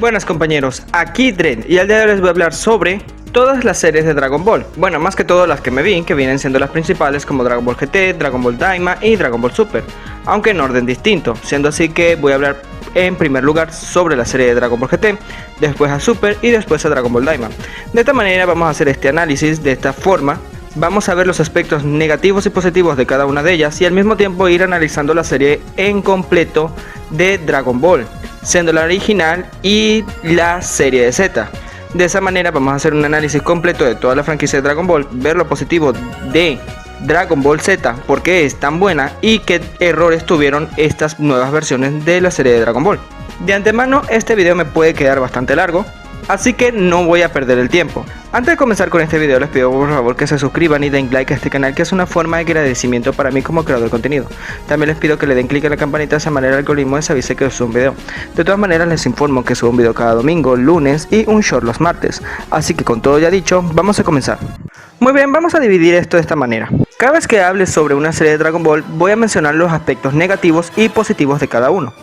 Buenas compañeros, aquí Dren y el día de hoy les voy a hablar sobre todas las series de Dragon Ball. Bueno, más que todo las que me vi, que vienen siendo las principales como Dragon Ball GT, Dragon Ball Daima y Dragon Ball Super, aunque en orden distinto, siendo así que voy a hablar en primer lugar sobre la serie de Dragon Ball GT, después a Super y después a Dragon Ball Daima. De esta manera vamos a hacer este análisis de esta forma. Vamos a ver los aspectos negativos y positivos de cada una de ellas y al mismo tiempo ir analizando la serie en completo de Dragon Ball, siendo la original y la serie de Z. De esa manera vamos a hacer un análisis completo de toda la franquicia de Dragon Ball, ver lo positivo de Dragon Ball Z, por qué es tan buena y qué errores tuvieron estas nuevas versiones de la serie de Dragon Ball. De antemano este video me puede quedar bastante largo, así que no voy a perder el tiempo. Antes de comenzar con este video les pido por favor que se suscriban y den like a este canal, que es una forma de agradecimiento para mí como creador de contenido. También les pido que le den click a la campanita, de esa manera el algoritmo les avise que subo un video. De todas maneras les informo que subo un video cada domingo, lunes y un short los martes. Así que con todo ya dicho, vamos a comenzar. Muy bien, vamos a dividir esto de esta manera. Cada vez que hable sobre una serie de Dragon Ball voy a mencionar los aspectos negativos y positivos de cada uno.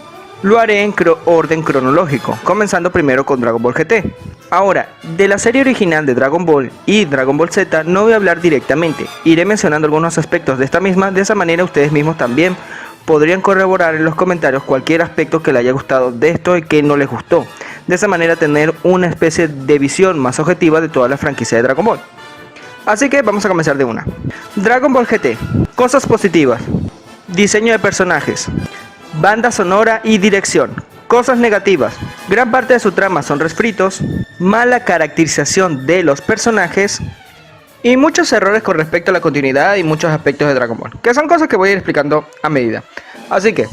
Lo haré en orden cronológico, comenzando primero con Dragon Ball GT. Ahora, de la serie original de Dragon Ball y Dragon Ball Z no voy a hablar directamente, iré mencionando algunos aspectos de esta misma, de esa manera ustedes mismos también podrían corroborar en los comentarios cualquier aspecto que les haya gustado de esto y que no les gustó. De esa manera tener una especie de visión más objetiva de toda la franquicia de Dragon Ball. Así que vamos a comenzar de una. Dragon Ball GT, cosas positivas, diseño de personajes, banda sonora y dirección. Cosas negativas: gran parte de su trama son refritos, mala caracterización de los personajes y muchos errores con respecto a la continuidad y muchos aspectos de Dragon Ball, que son cosas que voy a ir explicando a medida. Así que,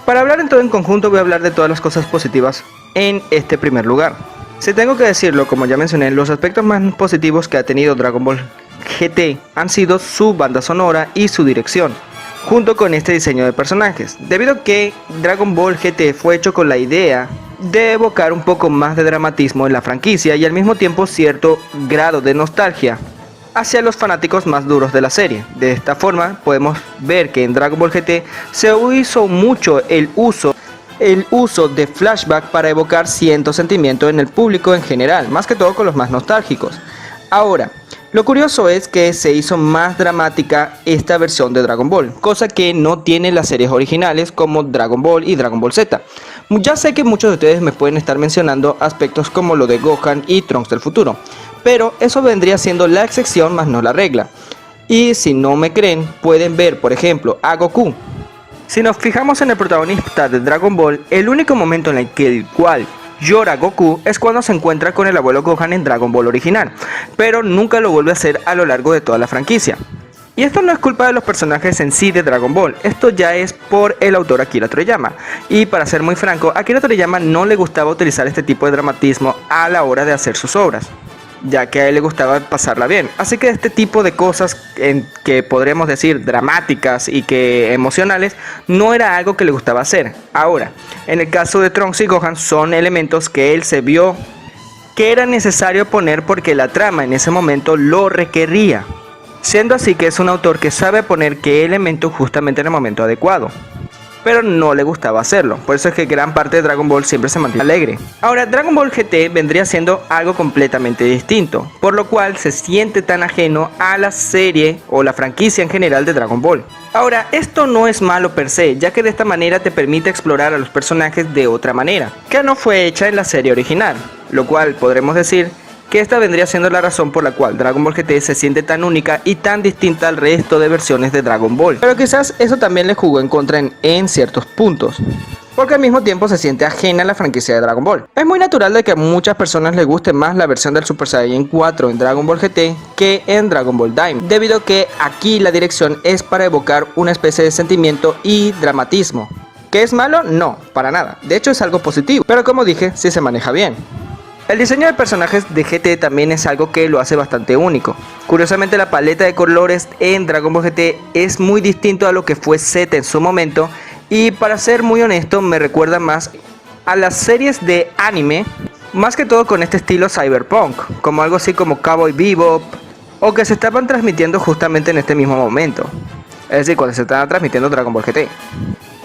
para hablar en todo en conjunto voy a hablar de todas las cosas positivas en este primer lugar. Si tengo que decirlo, como ya mencioné, los aspectos más positivos que ha tenido Dragon Ball GT han sido su banda sonora y su dirección, junto con este diseño de personajes, debido a que Dragon Ball GT fue hecho con la idea de evocar un poco más de dramatismo en la franquicia y al mismo tiempo cierto grado de nostalgia hacia los fanáticos más duros de la serie. De esta forma podemos ver que en Dragon Ball GT se hizo mucho el uso de flashback para evocar cierto sentimiento en el público en general, más que todo con los más nostálgicos. Ahora, lo curioso es que se hizo más dramática esta versión de Dragon Ball, cosa que no tiene las series originales como Dragon Ball y Dragon Ball Z. Ya sé que muchos de ustedes me pueden estar mencionando aspectos como lo de Gohan y Trunks del futuro, pero eso vendría siendo la excepción más no la regla. Y si no me creen, pueden ver por ejemplo a Goku. Si nos fijamos en el protagonista de Dragon Ball, el único momento en el cual llora Goku es cuando se encuentra con el abuelo Gohan en Dragon Ball original, pero nunca lo vuelve a hacer a lo largo de toda la franquicia. Y esto no es culpa de los personajes en sí de Dragon Ball, esto ya es por el autor Akira Toriyama. Y para ser muy franco, a Akira Toriyama no le gustaba utilizar este tipo de dramatismo a la hora de hacer sus obras, ya que a él le gustaba pasarla bien. Así que este tipo de cosas que podríamos decir dramáticas y que emocionales no era algo que le gustaba hacer. Ahora, en el caso de Trunks y Gohan son elementos que él se vio que era necesario poner porque la trama en ese momento lo requería, siendo así que es un autor que sabe poner qué elemento justamente en el momento adecuado, pero no le gustaba hacerlo. Por eso es que gran parte de Dragon Ball siempre se mantiene alegre. Ahora, Dragon Ball GT vendría siendo algo completamente distinto, por lo cual se siente tan ajeno a la serie o la franquicia en general de Dragon Ball. Ahora, esto no es malo per se, ya que de esta manera te permite explorar a los personajes de otra manera, que no fue hecha en la serie original, lo cual podremos decir que esta vendría siendo la razón por la cual Dragon Ball GT se siente tan única y tan distinta al resto de versiones de Dragon Ball. Pero quizás eso también le jugó en contra en ciertos puntos, porque al mismo tiempo se siente ajena a la franquicia de Dragon Ball. Es muy natural de que a muchas personas les guste más la versión del Super Saiyan 4 en Dragon Ball GT que en Dragon Ball Daima, debido a que aquí la dirección es para evocar una especie de sentimiento y dramatismo. ¿Qué es malo? No, para nada. De hecho es algo positivo, pero como dije, sí se maneja bien. El diseño de personajes de GT también es algo que lo hace bastante único. Curiosamente la paleta de colores en Dragon Ball GT es muy distinto a lo que fue Z en su momento, y para ser muy honesto me recuerda más a las series de anime, más que todo con este estilo cyberpunk, como algo así como Cowboy Bebop, o que se estaban transmitiendo justamente en este mismo momento, es decir, cuando se estaba transmitiendo Dragon Ball GT.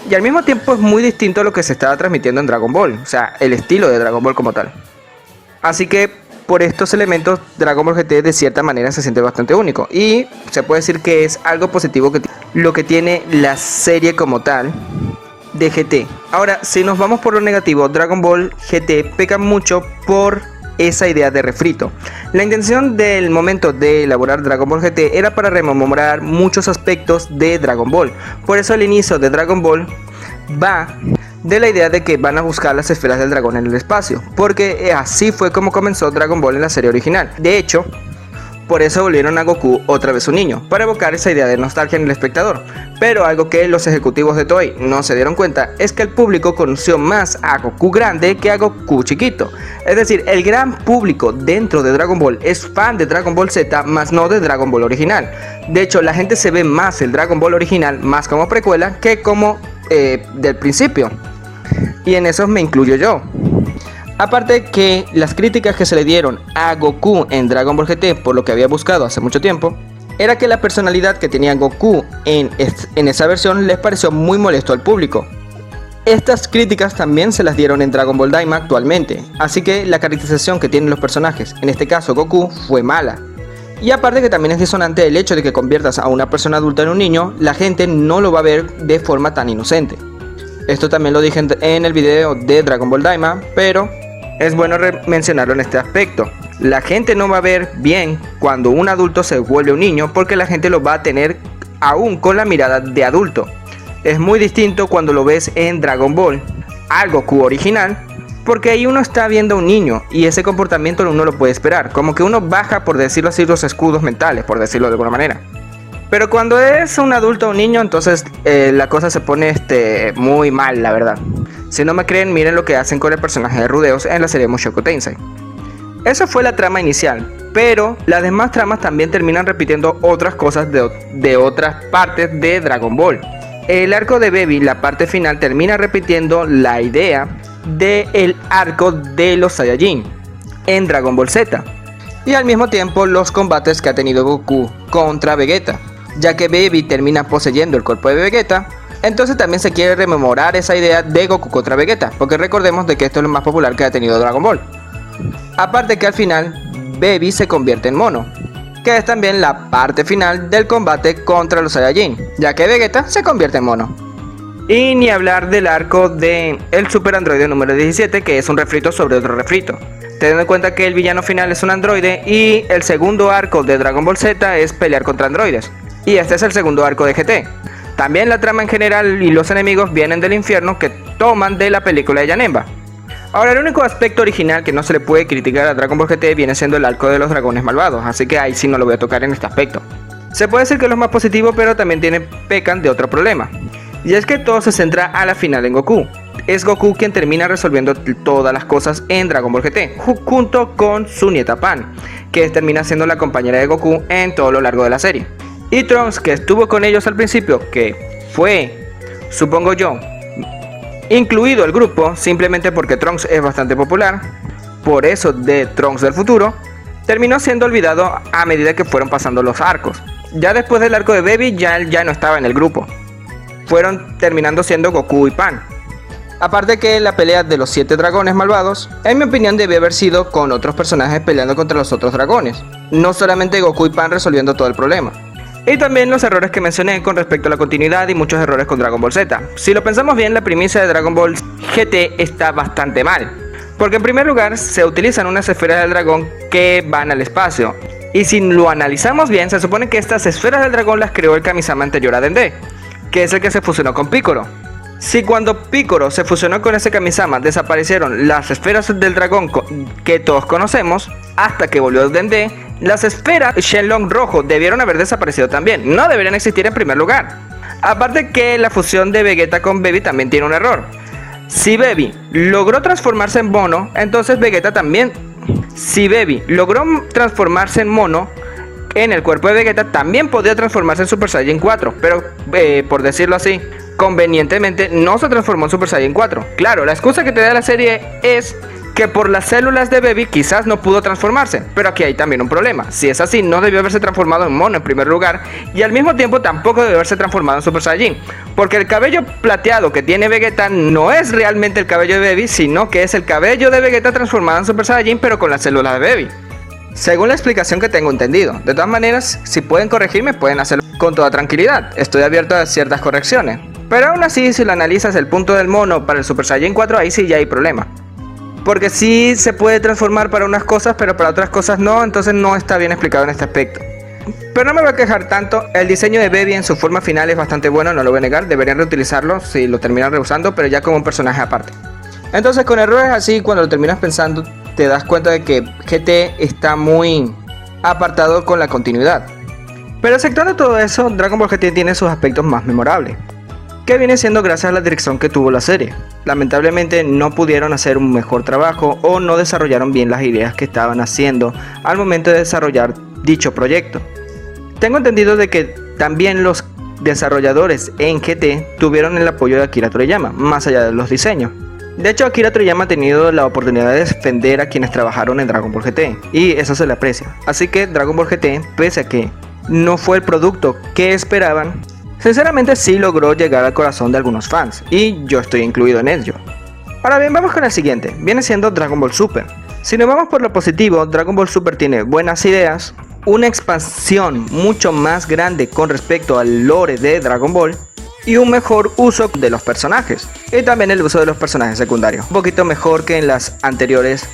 y al mismo tiempo es muy distinto a lo que se estaba transmitiendo en Dragon Ball, o sea, el estilo de Dragon Ball como tal. Así que por estos elementos Dragon Ball GT de cierta manera se siente bastante único y se puede decir que es algo positivo que lo que tiene la serie como tal de GT. Ahora, si nos vamos por lo negativo, Dragon Ball GT peca mucho por esa idea de refrito. La intención del momento de elaborar Dragon Ball GT era para rememorar muchos aspectos de Dragon Ball. Por eso el inicio de Dragon Ball va de la idea de que van a buscar las esferas del dragón en el espacio, porque así fue como comenzó Dragon Ball en la serie original. De hecho, por eso volvieron a Goku otra vez un niño, para evocar esa idea de nostalgia en el espectador. Pero algo que los ejecutivos de Toei no se dieron cuenta es que el público conoció más a Goku grande que a Goku chiquito. Es decir, el gran público dentro de Dragon Ball es fan de Dragon Ball Z, más no de Dragon Ball original. De hecho, la gente se ve más el Dragon Ball original más como precuela que como del principio. Y en eso me incluyo yo. Aparte que las críticas que se le dieron a Goku en Dragon Ball GT por lo que había buscado hace mucho tiempo, era que la personalidad que tenía Goku en esa versión les pareció muy molesto al público. Estas críticas también se las dieron en Dragon Ball Daima actualmente, así que la caracterización que tienen los personajes, en este caso Goku, fue mala. Y aparte que también es disonante el hecho de que conviertas a una persona adulta en un niño, la gente no lo va a ver de forma tan inocente. Esto también lo dije en el video de Dragon Ball Daima, pero es bueno mencionarlo en este aspecto. La gente no va a ver bien cuando un adulto se vuelve un niño porque la gente lo va a tener aún con la mirada de adulto. Es muy distinto cuando lo ves en Dragon Ball, al Goku original, porque ahí uno está viendo a un niño y ese comportamiento uno lo puede esperar. Como que uno baja, por decirlo así, los escudos mentales, por decirlo de alguna manera. Pero cuando es un adulto o un niño, entonces la cosa se pone muy mal, la verdad. Si no me creen, miren lo que hacen con el personaje de Rudeus en la serie Mushoku Tensei. Esa fue la trama inicial, pero las demás tramas también terminan repitiendo otras cosas de otras partes de Dragon Ball. El arco de Baby, la parte final, termina repitiendo la idea del arco de los Saiyajin en Dragon Ball Z. Y al mismo tiempo los combates que ha tenido Goku contra Vegeta, ya que Baby termina poseyendo el cuerpo de Vegeta. Entonces también se quiere rememorar esa idea de Goku contra Vegeta, porque recordemos de que esto es lo más popular que ha tenido Dragon Ball. Aparte que al final Baby se convierte en mono, que es también la parte final del combate contra los Saiyajin, ya que Vegeta se convierte en mono. Y ni hablar del arco de el Super Androide número 17, que es un refrito sobre otro refrito, teniendo en cuenta que el villano final es un androide y el segundo arco de Dragon Ball Z es pelear contra androides, y este es el segundo arco de GT. También la trama en general y los enemigos vienen del infierno que toman de la película de Janemba. Ahora, el único aspecto original que no se le puede criticar a Dragon Ball GT viene siendo el arco de los dragones malvados, así que ahí sí no lo voy a tocar en este aspecto. Se puede decir que es lo más positivo, pero también pecan de otro problema, y es que todo se centra a la final en Goku. Es Goku quien termina resolviendo todas las cosas en Dragon Ball GT, junto con su nieta Pan, que termina siendo la compañera de Goku en todo lo largo de la serie. Y Trunks, que estuvo con ellos al principio, que fue, supongo yo, incluido el grupo simplemente porque Trunks es bastante popular, por eso de Trunks del futuro, terminó siendo olvidado a medida que fueron pasando los arcos. Ya después del arco de Baby ya no estaba en el grupo, fueron terminando siendo Goku y Pan. Aparte que la pelea de los 7 dragones malvados, en mi opinión debe haber sido con otros personajes peleando contra los otros dragones, no solamente Goku y Pan resolviendo todo el problema. Y también los errores que mencioné con respecto a la continuidad y muchos errores con Dragon Ball Z. Si lo pensamos bien, la premisa de Dragon Ball GT está bastante mal, porque en primer lugar se utilizan unas esferas del dragón que van al espacio, y si lo analizamos bien, se supone que estas esferas del dragón las creó el Kamisama anterior a Dende, que es el que se fusionó con Piccolo. Si cuando Piccolo se fusionó con ese Kamisama desaparecieron las esferas del dragón que todos conocemos, hasta que volvió Dende, las esferas Shenlong rojo debieron haber desaparecido también, no deberían existir en primer lugar. Aparte que la fusión de Vegeta con Baby también tiene un error. Si Baby logró transformarse en mono, entonces Vegeta también. Si Baby logró transformarse en mono en el cuerpo de Vegeta, también podía transformarse en Super Saiyan 4, pero por decirlo así, convenientemente no se transformó en Super Saiyan 4. Claro, la excusa que te da la serie es que por las células de Baby quizás no pudo transformarse, pero aquí hay también un problema. Si es así, no debió haberse transformado en mono en primer lugar, y al mismo tiempo tampoco debió haberse transformado en Super Saiyajin, porque el cabello plateado que tiene Vegeta no es realmente el cabello de Baby, sino que es el cabello de Vegeta transformado en Super Saiyajin, pero con las células de Baby, según la explicación que tengo entendido. De todas maneras, si pueden corregirme, pueden hacerlo con toda tranquilidad. Estoy abierto a ciertas correcciones, pero aún así, si lo analizas el punto del mono para el Super Saiyajin 4, ahí sí ya hay problema. Porque sí se puede transformar para unas cosas, pero para otras cosas no, entonces no está bien explicado en este aspecto. Pero no me voy a quejar tanto, el diseño de Baby en su forma final es bastante bueno, no lo voy a negar, deberían reutilizarlo si lo terminan reusando, pero ya como un personaje aparte. Entonces con errores así, cuando lo terminas pensando, te das cuenta de que GT está muy apartado con la continuidad. Pero exceptuando todo eso, Dragon Ball GT tiene sus aspectos más memorables, que viene siendo gracias a la dirección que tuvo la serie. Lamentablemente no pudieron hacer un mejor trabajo o no desarrollaron bien las ideas que estaban haciendo al momento de desarrollar dicho proyecto. Tengo entendido de que también los desarrolladores en GT tuvieron el apoyo de Akira Toriyama, más allá de los diseños. De hecho, Akira Toriyama ha tenido la oportunidad de defender a quienes trabajaron en Dragon Ball GT, y eso se le aprecia. Así que Dragon Ball GT, pese a que no fue el producto que esperaban, sinceramente sí logró llegar al corazón de algunos fans, y yo estoy incluido en ello. Ahora bien, vamos con el siguiente, viene siendo Dragon Ball Super. Si nos vamos por lo positivo, Dragon Ball Super tiene buenas ideas, una expansión mucho más grande con respecto al lore de Dragon Ball, y un mejor uso de los personajes, y también el uso de los personajes secundarios, un poquito mejor que en las anteriores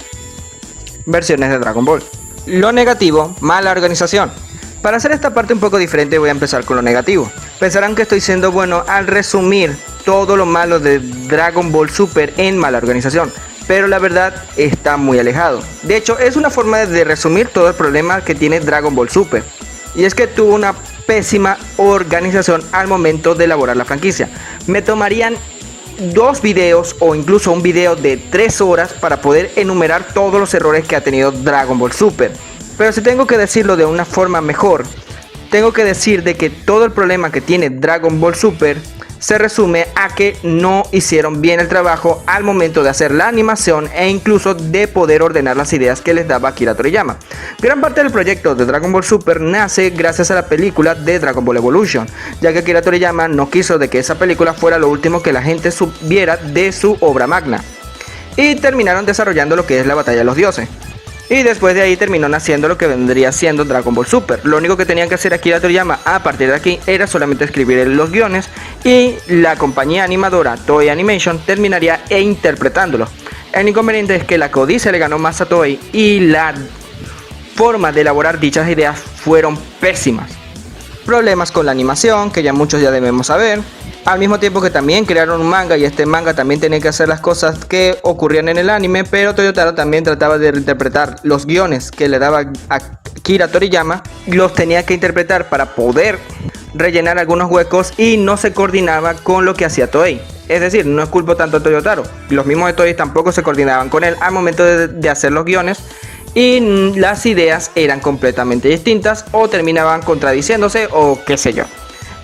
versiones de Dragon Ball. Lo negativo, mala organización. Para hacer esta parte un poco diferente voy a empezar con lo negativo. Pensarán que estoy siendo bueno al resumir todo lo malo de Dragon Ball Super en mala organización, pero la verdad está muy alejado. De hecho, es una forma de resumir todo el problema que tiene Dragon Ball Super, y es que tuvo una pésima organización al momento de elaborar la franquicia. Me tomarían 2 videos o incluso un video de 3 horas para poder enumerar todos los errores que ha tenido Dragon Ball Super. Pero si tengo que decirlo de una forma mejor, tengo que decir de que todo el problema que tiene Dragon Ball Super se resume a que no hicieron bien el trabajo al momento de hacer la animación e incluso de poder ordenar las ideas que les daba Akira Toriyama. Gran parte del proyecto de Dragon Ball Super nace gracias a la película de Dragon Ball Evolution, ya que Akira Toriyama no quiso de que esa película fuera lo último que la gente supiera de su obra magna, y terminaron desarrollando lo que es la Batalla de los Dioses. Y después de ahí terminó naciendo lo que vendría siendo Dragon Ball Super. Lo único que tenían que hacer Akira Toriyama a partir de aquí era solamente escribir los guiones, y la compañía animadora Toei Animation terminaría interpretándolo. El inconveniente es que la codicia le ganó más a Toei y la forma de elaborar dichas ideas fueron pésimas. Problemas con la animación, que ya muchos ya debemos saber. Al mismo tiempo que también crearon un manga, y este manga también tenía que hacer las cosas que ocurrían en el anime, pero Toyotaro también trataba de reinterpretar los guiones que le daba Akira Toriyama, los tenía que interpretar para poder rellenar algunos huecos y no se coordinaba con lo que hacía Toei. Es decir, no es culpa tanto a Toyotaro, los mismos de Toei tampoco se coordinaban con él al momento de hacer los guiones, y las ideas eran completamente distintas o terminaban contradiciéndose o qué sé yo,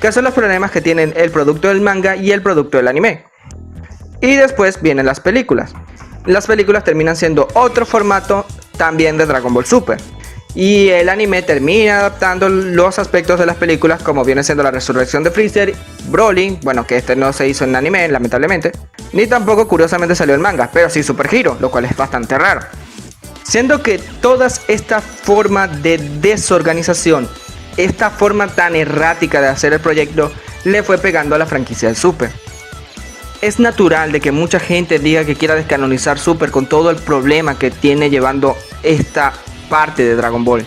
que son los problemas que tienen el producto del manga y el producto del anime. Y después vienen las películas. Las películas terminan siendo otro formato también de Dragon Ball Super, y el anime termina adaptando los aspectos de las películas, como viene siendo la resurrección de Freezer, Broly, bueno, que este no se hizo en anime lamentablemente, ni tampoco curiosamente salió el manga, pero sí Super Hero, lo cual es bastante raro. Siendo que toda esta forma de desorganización, esta forma tan errática de hacer el proyecto, le fue pegando a la franquicia del Super. Es natural de que mucha gente diga que quiera descanonizar Super con todo el problema que tiene llevando esta parte de Dragon Ball.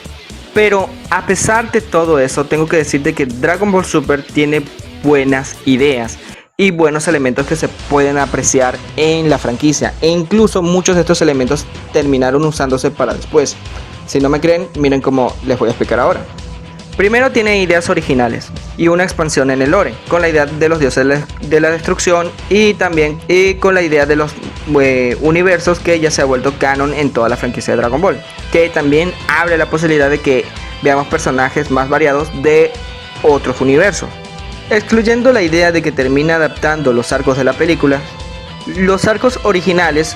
Pero a pesar de todo eso, tengo que decirte que Dragon Ball Super tiene buenas ideas y buenos elementos que se pueden apreciar en la franquicia, e incluso muchos de estos elementos terminaron usándose para después. Si no me creen, miren cómo les voy a explicar ahora. Primero, tiene ideas originales y una expansión en el lore, con la idea de los dioses de la destrucción, y también con la idea de los universos, que ya se ha vuelto canon en toda la franquicia de Dragon Ball, que también abre la posibilidad de que veamos personajes más variados de otros universos. Excluyendo la idea de que termina adaptando los arcos de la película, los arcos originales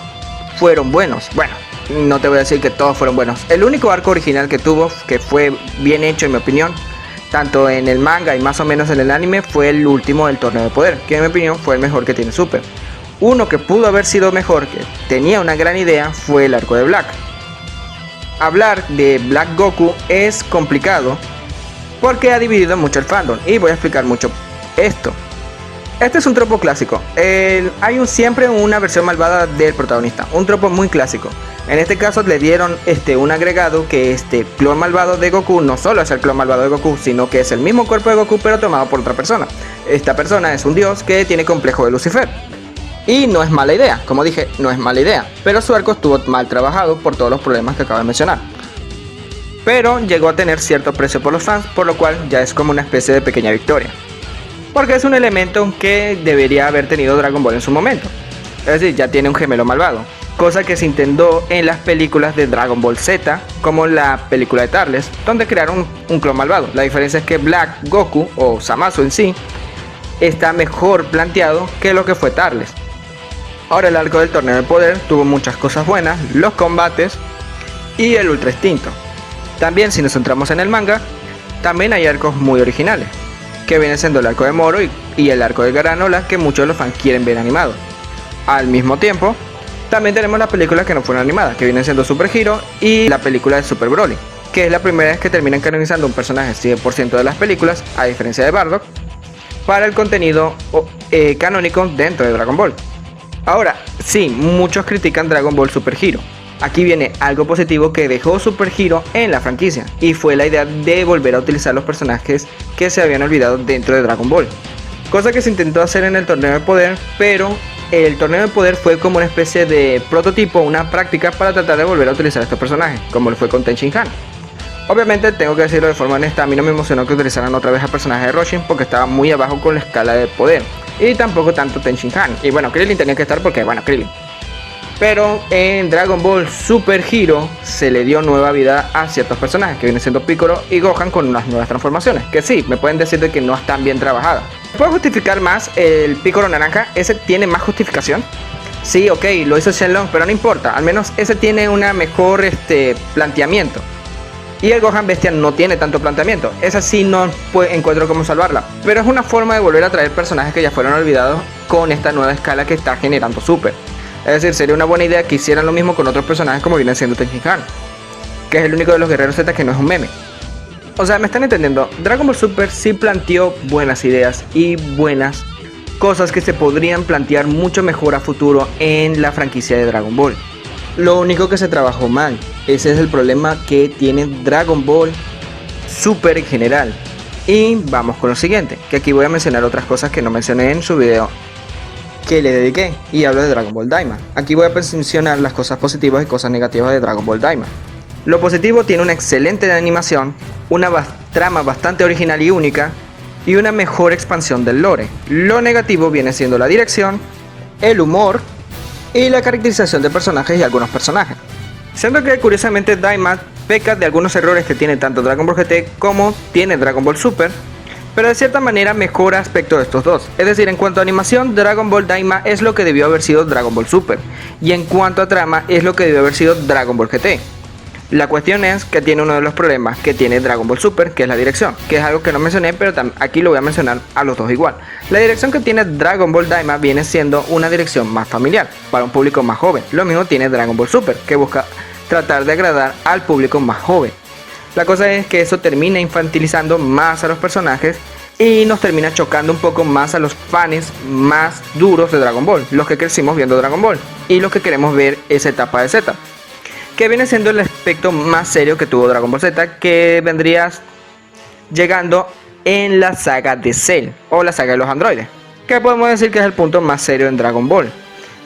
fueron buenos. Bueno, no te voy a decir que todos fueron buenos. El único arco original que tuvo, que fue bien hecho en mi opinión, tanto en el manga y más o menos en el anime, fue el último del Torneo de Poder, que en mi opinión fue el mejor que tiene Super. Uno que pudo haber sido mejor, que tenía una gran idea, fue el arco de Black. Hablar de Black Goku es complicado porque ha dividido mucho el fandom y voy a explicar mucho esto. Este es un tropo clásico. Hay siempre una versión malvada del protagonista, un tropo muy clásico. En este caso le dieron un agregado que este clon malvado de Goku no solo es el clon malvado de Goku, sino que es el mismo cuerpo de Goku pero tomado por otra persona. Esta persona es un dios que tiene complejo de Lucifer. Y no es mala idea, como dije, no es mala idea, pero su arco estuvo mal trabajado por todos los problemas que acabo de mencionar. Pero llegó a tener cierto precio por los fans, por lo cual ya es como una especie de pequeña victoria. Porque es un elemento que debería haber tenido Dragon Ball en su momento. Es decir, ya tiene un gemelo malvado, cosa que se intentó en las películas de Dragon Ball Z, como la película de Turles, donde crearon un clon malvado. La diferencia es que Black Goku, o Zamasu en sí, está mejor planteado que lo que fue Turles. Ahora el arco del Torneo de Poder tuvo muchas cosas buenas, los combates y el Ultra Instinto. También si nos centramos en el manga, también hay arcos muy originales, que viene siendo el arco de Moro y el arco de Garanola, que muchos de los fans quieren ver animado. Al mismo tiempo, también tenemos las películas que no fueron animadas, que vienen siendo Super Hero y la película de Super Broly, que es la primera vez que terminan canonizando un personaje 100% de las películas, a diferencia de Bardock, para el contenido canónico dentro de Dragon Ball. Ahora, sí, muchos critican Dragon Ball Super Hero. Aquí viene algo positivo que dejó Super Hero en la franquicia, y fue la idea de volver a utilizar los personajes que se habían olvidado dentro de Dragon Ball. Cosa que se intentó hacer en el Torneo de Poder, pero el Torneo de Poder fue como una especie de prototipo, una práctica para tratar de volver a utilizar estos personajes, como lo fue con Ten Shin Han. Obviamente tengo que decirlo de forma honesta, a mí no me emocionó que utilizaran otra vez al personaje de Roshin porque estaba muy abajo con la escala de poder. Y tampoco tanto Ten Shin Han. Y bueno, Krillin tenía que estar porque, bueno, Krillin. Pero en Dragon Ball Super Hero se le dio nueva vida a ciertos personajes, que vienen siendo Piccolo y Gohan con unas nuevas transformaciones. Que sí, me pueden decir de que no están bien trabajadas. ¿Puedo justificar más el Piccolo naranja? ¿Ese tiene más justificación? Sí, ok, lo hizo Shenlong, pero no importa. Al menos ese tiene una mejor planteamiento. Y el Gohan Bestia no tiene tanto planteamiento. Esa sí no encuentro cómo salvarla. Pero es una forma de volver a traer personajes que ya fueron olvidados con esta nueva escala que está generando Super. Es decir, sería una buena idea que hicieran lo mismo con otros personajes como vienen siendo Ten Shin Han, que es el único de los guerreros Z que no es un meme. O sea, me están entendiendo. Dragon Ball Super sí planteó buenas ideas y buenas cosas que se podrían plantear mucho mejor a futuro en la franquicia de Dragon Ball. Lo único que se trabajó mal, ese es el problema que tiene Dragon Ball Super en general. Y vamos con lo siguiente, que aquí voy a mencionar otras cosas que no mencioné en su video que le dediqué, y hablo de Dragon Ball Daima. Aquí voy a mencionar las cosas positivas y cosas negativas de Dragon Ball Daima. Lo positivo tiene una excelente animación, una trama bastante original y única, y una mejor expansión del lore. Lo negativo viene siendo la dirección, el humor y la caracterización de personajes y algunos personajes. Siendo que curiosamente Daima peca de algunos errores que tiene tanto Dragon Ball GT como tiene Dragon Ball Super, pero de cierta manera mejora aspecto de estos dos. Es decir, en cuanto a animación, Dragon Ball Daima es lo que debió haber sido Dragon Ball Super, y en cuanto a trama es lo que debió haber sido Dragon Ball GT. La cuestión es que tiene uno de los problemas que tiene Dragon Ball Super, que es la dirección, que es algo que no mencioné, pero aquí lo voy a mencionar a los dos igual. La dirección que tiene Dragon Ball Daima viene siendo una dirección más familiar, para un público más joven. Lo mismo tiene Dragon Ball Super, que busca tratar de agradar al público más joven. La cosa es que eso termina infantilizando más a los personajes y nos termina chocando un poco más a los fans más duros de Dragon Ball, los que crecimos viendo Dragon Ball y los que queremos ver esa etapa de Z, que viene siendo el aspecto más serio que tuvo Dragon Ball Z, que vendría llegando en la saga de Cell o la saga de los androides, que podemos decir que es el punto más serio en Dragon Ball.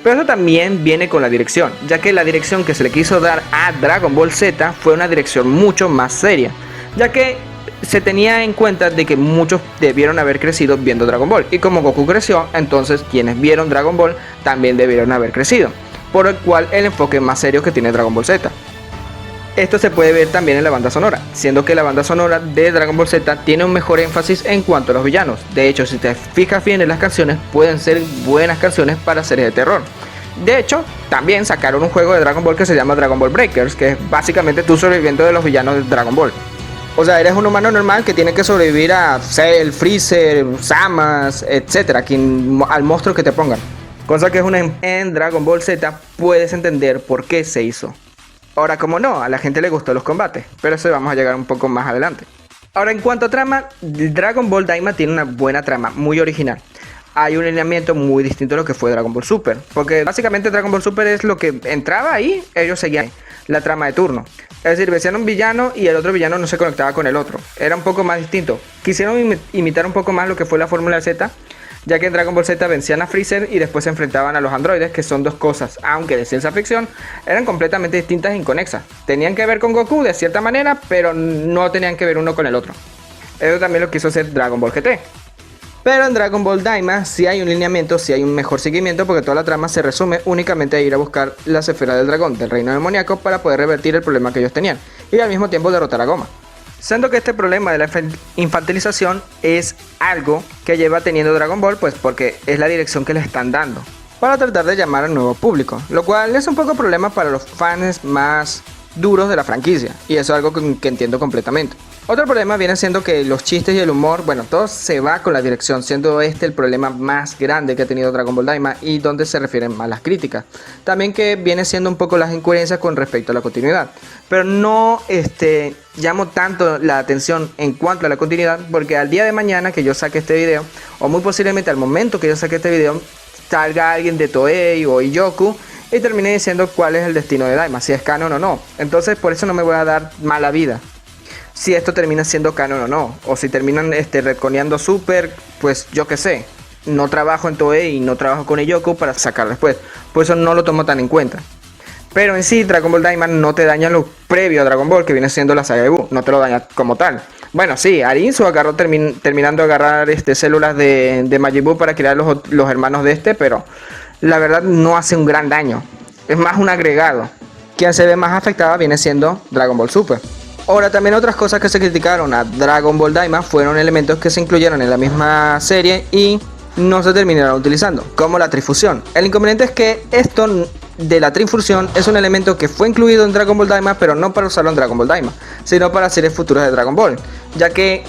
Pero eso también viene con la dirección, ya que la dirección que se le quiso dar a Dragon Ball Z fue una dirección mucho más seria, ya que se tenía en cuenta de que muchos debieron haber crecido viendo Dragon Ball, y como Goku creció, entonces quienes vieron Dragon Ball también debieron haber crecido, por el cual el enfoque más serio que tiene Dragon Ball Z. Esto se puede ver también en la banda sonora, siendo que la banda sonora de Dragon Ball Z tiene un mejor énfasis en cuanto a los villanos. De hecho, si te fijas bien en las canciones, pueden ser buenas canciones para series de terror, De hecho, también sacaron un juego de Dragon Ball que se llama Dragon Ball Breakers, que es básicamente tú sobreviviendo de los villanos de Dragon Ball. O sea, eres un humano normal que tiene que sobrevivir a Cell, Freezer, Samas, etcétera, al monstruo que te pongan. Cosa que en Dragon Ball Z puedes entender por qué se hizo. Ahora, como no, a la gente le gustó los combates, pero eso vamos a llegar un poco más adelante. Ahora, en cuanto a trama, Dragon Ball Daima tiene una buena trama, muy original. Hay un lineamiento muy distinto a lo que fue Dragon Ball Super, porque básicamente Dragon Ball Super es lo que entraba ahí, ellos seguían la trama de turno. Es decir, vencían un villano y el otro villano no se conectaba con el otro. Era un poco más distinto. Quisieron imitar un poco más lo que fue la fórmula Z, ya que en Dragon Ball Z vencían a Freezer y después se enfrentaban a los androides, que son dos cosas, aunque de ciencia ficción, eran completamente distintas e inconexas. Tenían que ver con Goku de cierta manera, pero no tenían que ver uno con el otro. Eso también lo quiso hacer Dragon Ball GT. Pero en Dragon Ball Daima sí hay un lineamiento, sí hay un mejor seguimiento, porque toda la trama se resume únicamente a ir a buscar las esferas del dragón del reino demoníaco para poder revertir el problema que ellos tenían y al mismo tiempo derrotar a Goma. Siendo que este problema de la infantilización es algo que lleva teniendo Dragon Ball, pues porque es la dirección que le están dando para tratar de llamar al nuevo público, lo cual es un poco problema para los fans más duros de la franquicia, y eso es algo que entiendo completamente. Otro problema viene siendo que los chistes y el humor, bueno, todo se va con la dirección, siendo este el problema más grande que ha tenido Dragon Ball Daima y donde se refieren más las críticas. También que viene siendo un poco las incoherencias con respecto a la continuidad. Pero no llamo tanto la atención en cuanto a la continuidad, porque al día de mañana que yo saque este video, o muy posiblemente al momento que yo saque este video, salga alguien de Toei o Iyoku y termine diciendo cuál es el destino de Daima, si es canon o no. Entonces por eso no me voy a dar mala vida si esto termina siendo canon o no, o si terminan retconeando Super, pues yo qué sé, no trabajo en Toei y no trabajo con Iyoku para sacar después, por eso no lo tomo tan en cuenta. Pero en sí, Dragon Ball Daima no te daña lo previo a Dragon Ball, que viene siendo la saga de Buu, no te lo daña como tal. Bueno, sí, Arinzo agarró terminando de agarrar células de Majin Buu para crear los hermanos de pero la verdad no hace un gran daño, es más un agregado. Quien se ve más afectada viene siendo Dragon Ball Super. Ahora, también otras cosas que se criticaron a Dragon Ball Daima fueron elementos que se incluyeron en la misma serie y no se terminaron utilizando, como la trifusión. El inconveniente es que esto de la trifusión es un elemento que fue incluido en Dragon Ball Daima, pero no para usarlo en Dragon Ball Daima, sino para series futuras de Dragon Ball, ya que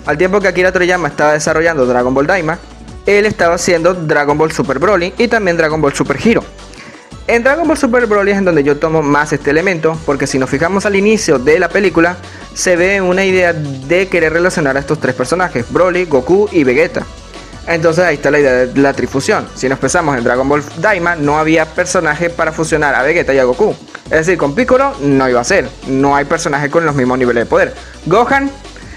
al tiempo que Akira Toriyama estaba desarrollando Dragon Ball Daima, él estaba haciendo Dragon Ball Super Broly y también Dragon Ball Super Hero. En Dragon Ball Super Broly es en donde yo tomo más este elemento, porque si nos fijamos al inicio de la película, se ve una idea de querer relacionar a estos tres personajes, Broly, Goku y Vegeta. Entonces ahí está la idea de la trifusión. Si nos pensamos en Dragon Ball Daima, no había personaje para fusionar a Vegeta y a Goku. Es decir, con Piccolo no iba a ser, no hay personaje con los mismos niveles de poder. Gohan,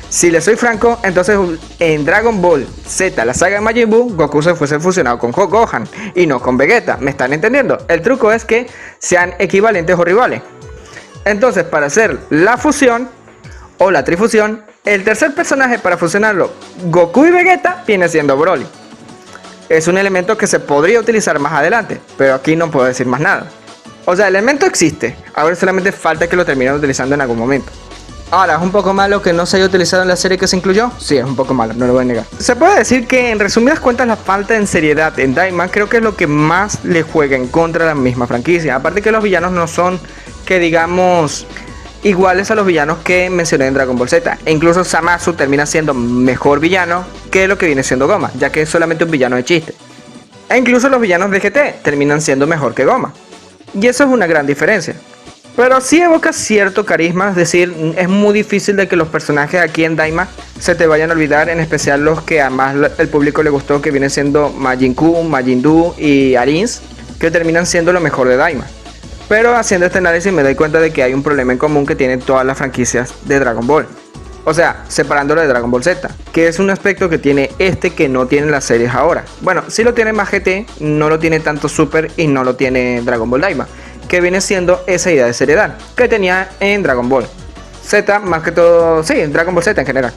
si le soy franco, entonces en Dragon Ball Z, la saga de Majin Buu, Goku se fuese fusionado con Gohan y no con Vegeta. ¿Me están entendiendo? El truco es que sean equivalentes o rivales. Entonces, para hacer la fusión o la trifusión, el tercer personaje para fusionarlo, Goku y Vegeta, viene siendo Broly. Es un elemento que se podría utilizar más adelante, pero aquí no puedo decir más nada. O sea, el elemento existe, ahora solamente falta que lo terminen utilizando en algún momento. Ahora, ¿es un poco malo que no se haya utilizado en la serie que se incluyó? Sí, es un poco malo, no lo voy a negar. Se puede decir que, en resumidas cuentas, la falta de seriedad en Daima creo que es lo que más le juega en contra a la misma franquicia. Aparte que los villanos no son, que digamos, iguales a los villanos que mencioné en Dragon Ball Z. E incluso Zamasu termina siendo mejor villano que lo que viene siendo Goma, ya que es solamente un villano de chiste. E incluso los villanos de GT terminan siendo mejor que Goma. Y eso es una gran diferencia. Pero sí evoca cierto carisma, es decir, es muy difícil de que los personajes aquí en Daima se te vayan a olvidar, en especial los que a más el público le gustó, que vienen siendo Majin Kun, Majin Buu y Arins, que terminan siendo lo mejor de Daima. Pero haciendo este análisis me doy cuenta de que hay un problema en común que tienen todas las franquicias de Dragon Ball. O sea, separándolo de Dragon Ball Z, que es un aspecto que tiene que no tienen las series ahora. Bueno, sí lo tiene más GT, no lo tiene tanto Super y no lo tiene Dragon Ball Daima, que viene siendo esa idea de seriedad que tenía en Dragon Ball Z, más que todo, sí, en Dragon Ball Z en general,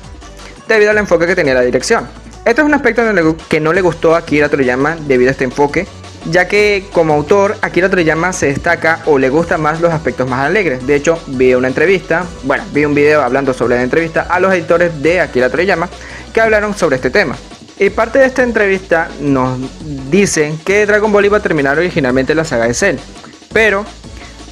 debido al enfoque que tenía la dirección. Esto es un aspecto que no le gustó a Akira Toriyama debido a este enfoque, ya que como autor Akira Toriyama se destaca o le gustan más los aspectos más alegres. De hecho, vi un video hablando sobre la entrevista a los editores de Akira Toriyama que hablaron sobre este tema. Y parte de esta entrevista nos dicen que Dragon Ball iba a terminar originalmente la saga de Cell, pero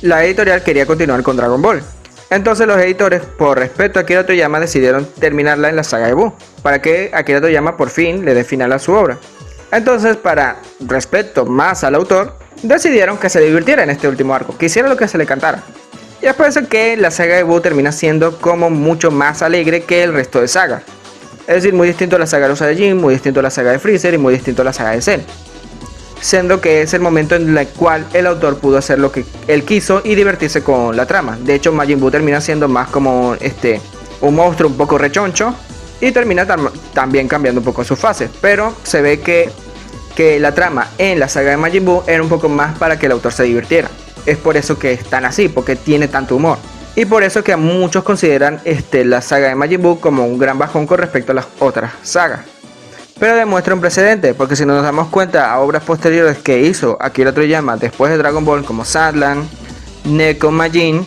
la editorial quería continuar con Dragon Ball. Entonces los editores, por respeto a Akira Toriyama, decidieron terminarla en la saga de Buu, para que Akira Toriyama por fin le dé final a su obra. Entonces, para respeto más al autor, decidieron que se divirtiera en este último arco, que hiciera lo que se le cantara. Y es por eso que la saga de Buu termina siendo como mucho más alegre que el resto de sagas. Es decir, muy distinto a la saga de los Saiyajin, muy distinto a la saga de Freezer y muy distinto a la saga de Cell. Siendo que es el momento en el cual el autor pudo hacer lo que él quiso y divertirse con la trama. De hecho, Majin Buu termina siendo más como un monstruo un poco rechoncho y termina también cambiando un poco sus fases. Pero se ve que la trama en la saga de Majin Buu era un poco más para que el autor se divirtiera. Es por eso que es tan así, porque tiene tanto humor. Y por eso que a muchos consideran la saga de Majin Buu como un gran bajón con respecto a las otras sagas. Pero demuestra un precedente, porque si nos damos cuenta a obras posteriores que hizo Akira Toriyama después de Dragon Ball, como Sandland, Neko Majin,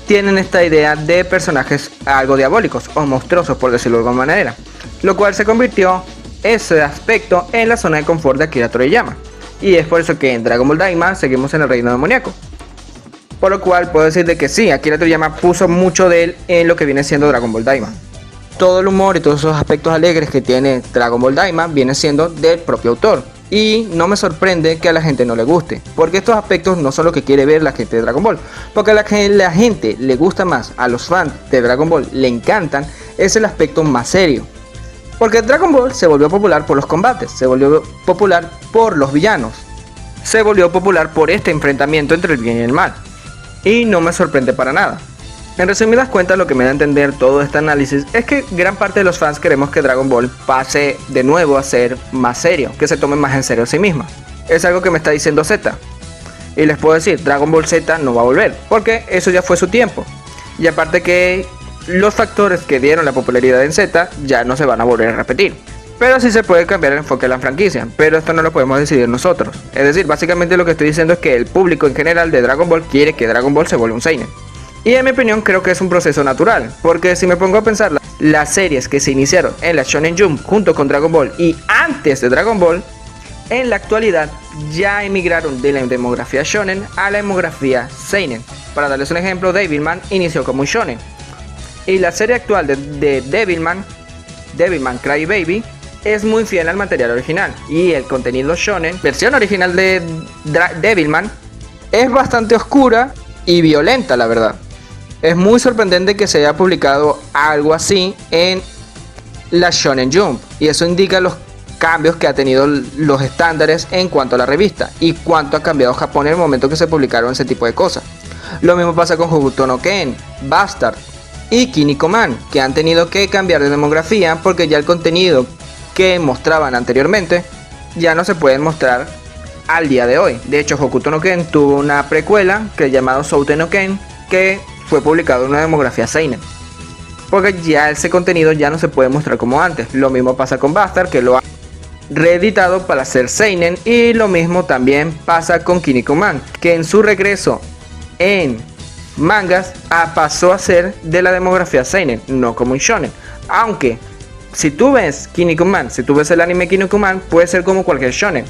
tienen esta idea de personajes algo diabólicos o monstruosos, por decirlo de alguna manera, lo cual se convirtió ese aspecto en la zona de confort de Akira Toriyama. Y es por eso que en Dragon Ball Daima seguimos en el reino demoníaco. Por lo cual puedo decir de que sí, Akira Toriyama puso mucho de él en lo que viene siendo Dragon Ball Daima. Todo el humor y todos esos aspectos alegres que tiene Dragon Ball Daima viene siendo del propio autor. Y no me sorprende que a la gente no le guste, porque estos aspectos no son lo que quiere ver la gente de Dragon Ball. Porque a la gente le gusta más, a los fans de Dragon Ball le encantan, es el aspecto más serio. Porque Dragon Ball se volvió popular por los combates, se volvió popular por los villanos, se volvió popular por este enfrentamiento entre el bien y el mal. Y no me sorprende para nada. En resumidas cuentas, lo que me da a entender todo este análisis es que gran parte de los fans queremos que Dragon Ball pase de nuevo a ser más serio, que se tome más en serio a sí misma. Es algo que me está diciendo Z. Y les puedo decir, Dragon Ball Z no va a volver, porque eso ya fue su tiempo. Y aparte que los factores que dieron la popularidad en Z ya no se van a volver a repetir. Pero sí se puede cambiar el enfoque de la franquicia, pero esto no lo podemos decidir nosotros. Es decir, básicamente lo que estoy diciendo es que el público en general de Dragon Ball quiere que Dragon Ball se vuelva un seinen. Y en mi opinión creo que es un proceso natural, porque si me pongo a pensar las series que se iniciaron en la Shonen Jump junto con Dragon Ball y antes de Dragon Ball, en la actualidad ya emigraron de la demografía Shonen a la demografía Seinen. Para darles un ejemplo, Devilman inició como un Shonen. Y la serie actual de Devilman Crybaby, es muy fiel al material original. Y el contenido Shonen, versión original de Devilman, es bastante oscura y violenta, la verdad. Es muy sorprendente que se haya publicado algo así en la Shonen Jump. Y eso indica los cambios que ha tenido los estándares en cuanto a la revista y cuánto ha cambiado Japón en el momento que se publicaron ese tipo de cosas. Lo mismo pasa con Hokuto no Ken, Bastard y Kinniko Man, que han tenido que cambiar de demografía porque ya el contenido que mostraban anteriormente ya no se pueden mostrar al día de hoy. De hecho, Hokuto no Ken tuvo una precuela que es llamado Souten no Ken, que fue publicado en una demografía seinen, porque ya ese contenido ya no se puede mostrar como antes. Lo mismo pasa con Bastard, que lo ha reeditado para ser seinen, y lo mismo también pasa con Kinniko Man, que en su regreso en mangas pasó a ser de la demografía seinen, no como un shonen. Aunque si tú ves Kinniko Man, si tú ves el anime Kinniko Man, puede ser como cualquier shonen,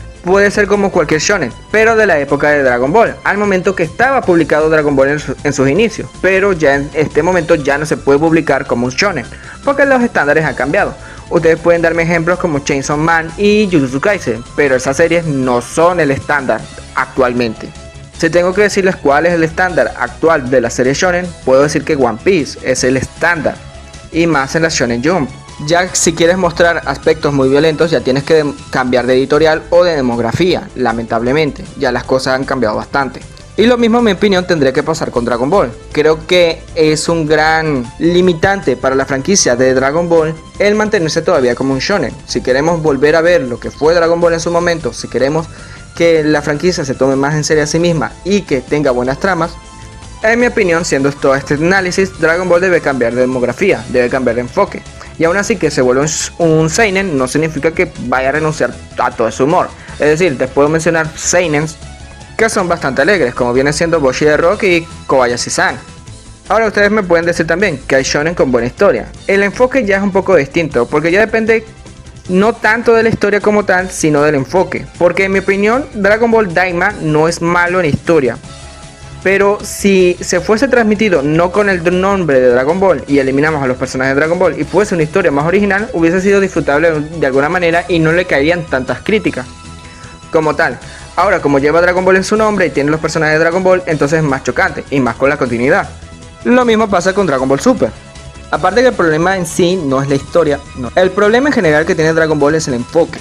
pero de la época de Dragon Ball, al momento que estaba publicado Dragon Ball en sus inicios. Pero ya en este momento ya no se puede publicar como un shonen, porque los estándares han cambiado. Ustedes pueden darme ejemplos como Chainsaw Man y Jujutsu Kaisen, pero esas series no son el estándar actualmente. Si tengo que decirles cuál es el estándar actual de la serie shonen, puedo decir que One Piece es el estándar, y más en la Shonen Jump. Ya si quieres mostrar aspectos muy violentos, ya tienes que cambiar de editorial o de demografía. Lamentablemente, ya las cosas han cambiado bastante. Y lo mismo, en mi opinión, tendría que pasar con Dragon Ball. Creo que es un gran limitante para la franquicia de Dragon Ball el mantenerse todavía como un shonen. Si queremos volver a ver lo que fue Dragon Ball en su momento, si queremos que la franquicia se tome más en serio a sí misma y que tenga buenas tramas, en mi opinión, siendo todo este análisis, Dragon Ball debe cambiar de demografía, debe cambiar de enfoque. Y aún así, que se vuelva un seinen no significa que vaya a renunciar a todo ese humor. Es decir, te puedo mencionar seinens que son bastante alegres, como viene siendo Boshi de Rock y Kobayashi-san. Ahora ustedes me pueden decir también que hay shonen con buena historia. El enfoque ya es un poco distinto, porque ya depende No tanto de la historia como tal, sino del enfoque. Porque en mi opinión, Dragon Ball Daima no es malo en historia. Pero si se fuese transmitido no con el nombre de Dragon Ball y eliminamos a los personajes de Dragon Ball y fuese una historia más original, hubiese sido disfrutable de alguna manera y no le caerían tantas críticas como tal. Ahora, como lleva Dragon Ball en su nombre y tiene los personajes de Dragon Ball, entonces es más chocante y más con la continuidad. Lo mismo pasa con Dragon Ball Super. Aparte que el problema en sí no es la historia, no. El problema en general que tiene Dragon Ball es el enfoque,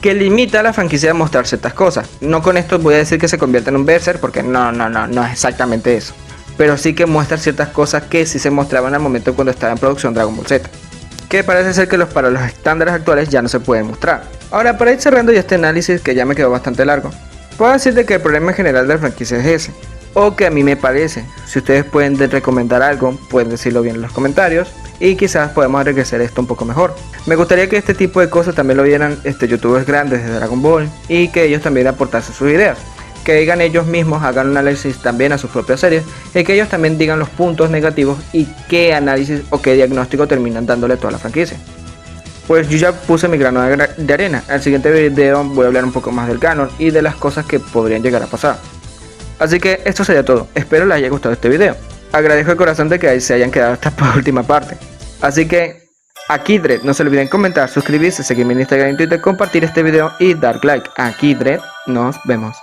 que limita a la franquicia a mostrar ciertas cosas. No con esto voy a decir que se convierta en un berserk, porque no es exactamente eso. Pero sí que muestra ciertas cosas que sí se mostraban al momento cuando estaba en producción Dragon Ball Z, que parece ser que para los estándares actuales ya no se pueden mostrar. Ahora, para ir cerrando ya este análisis, que ya me quedó bastante largo, puedo decirte que el problema en general de la franquicia es ese, o que a mí me parece. Si ustedes pueden recomendar algo, pueden decirlo bien en los comentarios y quizás podemos enriquecer esto un poco mejor. Me gustaría que este tipo de cosas también lo vieran youtubers grandes de Dragon Ball y que ellos también aportasen sus ideas, que digan ellos mismos, hagan un análisis también a sus propias series y que ellos también digan los puntos negativos y qué análisis o qué diagnóstico terminan dándole a toda la franquicia. Pues yo ya puse mi grano de arena. En el siguiente video voy a hablar un poco más del canon y de las cosas que podrían llegar a pasar. Así que esto sería todo, espero les haya gustado este video. Agradezco de corazón de que se hayan quedado hasta por última parte. Así que, aquí Dredd, no se olviden comentar, suscribirse, seguirme en Instagram y Twitter, compartir este video y dar like. Aquí Dredd, nos vemos.